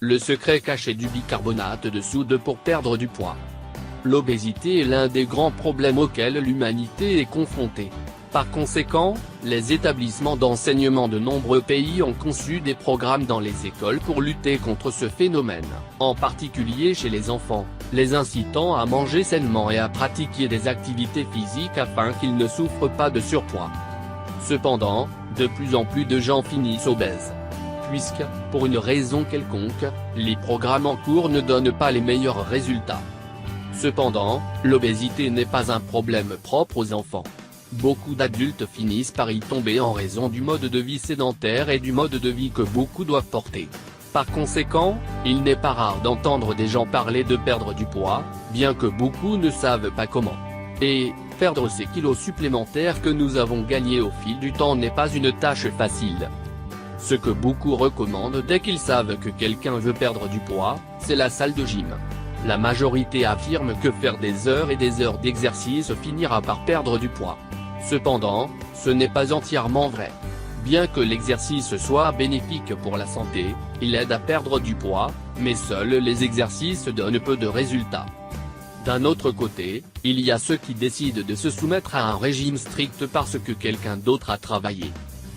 Le secret caché du bicarbonate de soude pour perdre du poids. L'obésité est l'un des grands problèmes auxquels l'humanité est confrontée. Par conséquent, les établissements d'enseignement de nombreux pays ont conçu des programmes dans les écoles pour lutter contre ce phénomène, en particulier chez les enfants, les incitant à manger sainement et à pratiquer des activités physiques afin qu'ils ne souffrent pas de surpoids. Cependant, de plus en plus de gens finissent obèses. Puisque, pour une raison quelconque, les programmes en cours ne donnent pas les meilleurs résultats. Cependant, l'obésité n'est pas un problème propre aux enfants. Beaucoup d'adultes finissent par y tomber en raison du mode de vie sédentaire et du mode de vie que beaucoup doivent porter. Par conséquent, il n'est pas rare d'entendre des gens parler de perdre du poids, bien que beaucoup ne savent pas comment. Et, perdre ces kilos supplémentaires que nous avons gagnés au fil du temps n'est pas une tâche facile. Ce que beaucoup recommandent dès qu'ils savent que quelqu'un veut perdre du poids, c'est la salle de gym. La majorité affirme que faire des heures et des heures d'exercice finira par perdre du poids. Cependant, ce n'est pas entièrement vrai. Bien que l'exercice soit bénéfique pour la santé, il aide à perdre du poids, mais seuls les exercices donnent peu de résultats. D'un autre côté, il y a ceux qui décident de se soumettre à un régime strict parce que quelqu'un d'autre a travaillé.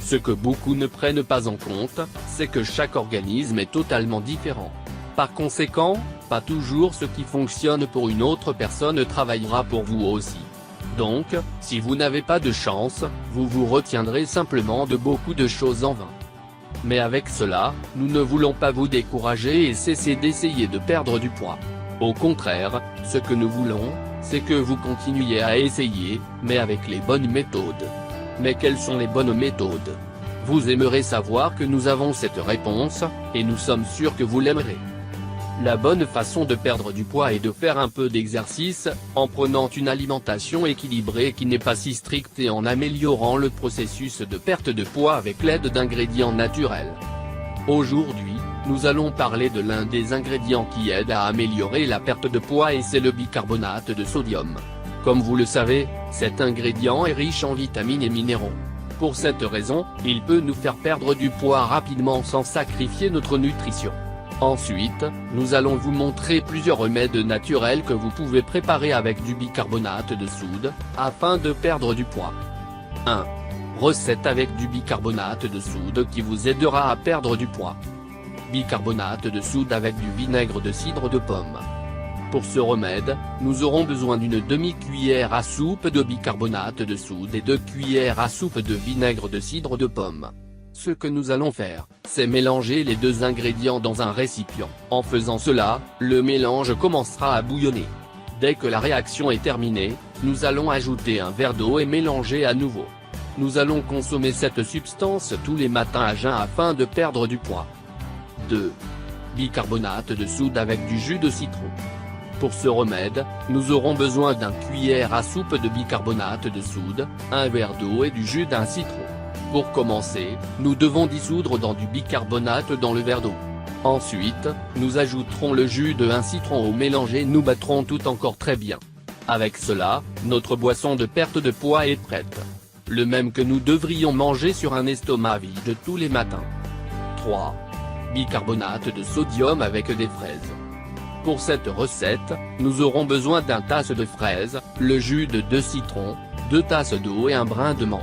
Ce que beaucoup ne prennent pas en compte, c'est que chaque organisme est totalement différent. Par conséquent, pas toujours ce qui fonctionne pour une autre personne travaillera pour vous aussi. Donc, si vous n'avez pas de chance, vous vous retiendrez simplement de beaucoup de choses en vain. Mais avec cela, nous ne voulons pas vous décourager et cesser d'essayer de perdre du poids. Au contraire, ce que nous voulons, c'est que vous continuiez à essayer, mais avec les bonnes méthodes. Mais quelles sont les bonnes méthodes? Vous aimerez savoir que nous avons cette réponse, et nous sommes sûrs que vous l'aimerez. La bonne façon de perdre du poids est de faire un peu d'exercice, en prenant une alimentation équilibrée qui n'est pas si stricte et en améliorant le processus de perte de poids avec l'aide d'ingrédients naturels. Aujourd'hui, nous allons parler de l'un des ingrédients qui aide à améliorer la perte de poids et c'est le bicarbonate de sodium. Comme vous le savez, cet ingrédient est riche en vitamines et minéraux. Pour cette raison, il peut nous faire perdre du poids rapidement sans sacrifier notre nutrition. Ensuite, nous allons vous montrer plusieurs remèdes naturels que vous pouvez préparer avec du bicarbonate de soude, afin de perdre du poids. 1. Recette avec du bicarbonate de soude qui vous aidera à perdre du poids. Bicarbonate de soude avec du vinaigre de cidre de pomme. Pour ce remède, nous aurons besoin d'une demi-cuillère à soupe de bicarbonate de soude et 2 cuillères à soupe de vinaigre de cidre de pomme. Ce que nous allons faire, c'est mélanger les deux ingrédients dans un récipient. En faisant cela, le mélange commencera à bouillonner. Dès que la réaction est terminée, nous allons ajouter un verre d'eau et mélanger à nouveau. Nous allons consommer cette substance tous les matins à jeun afin de perdre du poids. 2. Bicarbonate de soude avec du jus de citron. Pour ce remède, nous aurons besoin d'une cuillère à soupe de bicarbonate de soude, un verre d'eau et du jus d'un citron. Pour commencer, nous devons dissoudre dans du bicarbonate dans le verre d'eau. Ensuite, nous ajouterons le jus d'un citron au mélange et nous battrons tout encore très bien. Avec cela, notre boisson de perte de poids est prête. Le même que nous devrions manger sur un estomac vide tous les matins. 3. Bicarbonate de sodium avec des fraises. Pour cette recette, nous aurons besoin d'une tasse de fraises, le jus de 2 citrons, 2 tasses d'eau et un brin de menthe.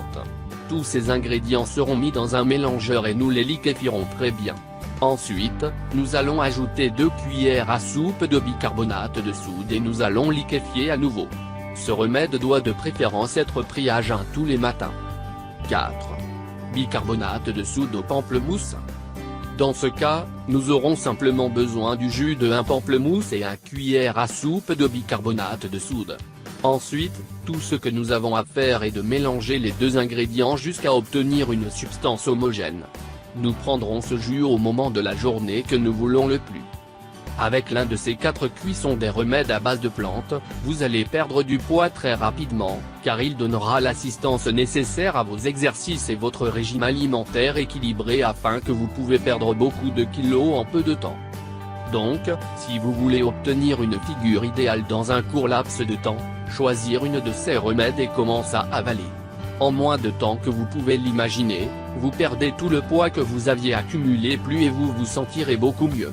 Tous ces ingrédients seront mis dans un mélangeur et nous les liquéfierons très bien. Ensuite, nous allons ajouter 2 cuillères à soupe de bicarbonate de soude et nous allons liquéfier à nouveau. Ce remède doit de préférence être pris à jeun tous les matins. 4. Bicarbonate de soude au pamplemousse. Dans ce cas, nous aurons simplement besoin du jus d'un pamplemousse et 1 cuillère à soupe de bicarbonate de soude. Ensuite, tout ce que nous avons à faire est de mélanger les deux ingrédients jusqu'à obtenir une substance homogène. Nous prendrons ce jus au moment de la journée que nous voulons le plus. Avec l'un de ces 4 cuissons des remèdes à base de plantes, vous allez perdre du poids très rapidement, car il donnera l'assistance nécessaire à vos exercices et votre régime alimentaire équilibré afin que vous pouvez perdre beaucoup de kilos en peu de temps. Donc, si vous voulez obtenir une figure idéale dans un court laps de temps, choisir une de ces remèdes et commence à avaler. En moins de temps que vous pouvez l'imaginer, vous perdez tout le poids que vous aviez accumulé plus et vous vous sentirez beaucoup mieux.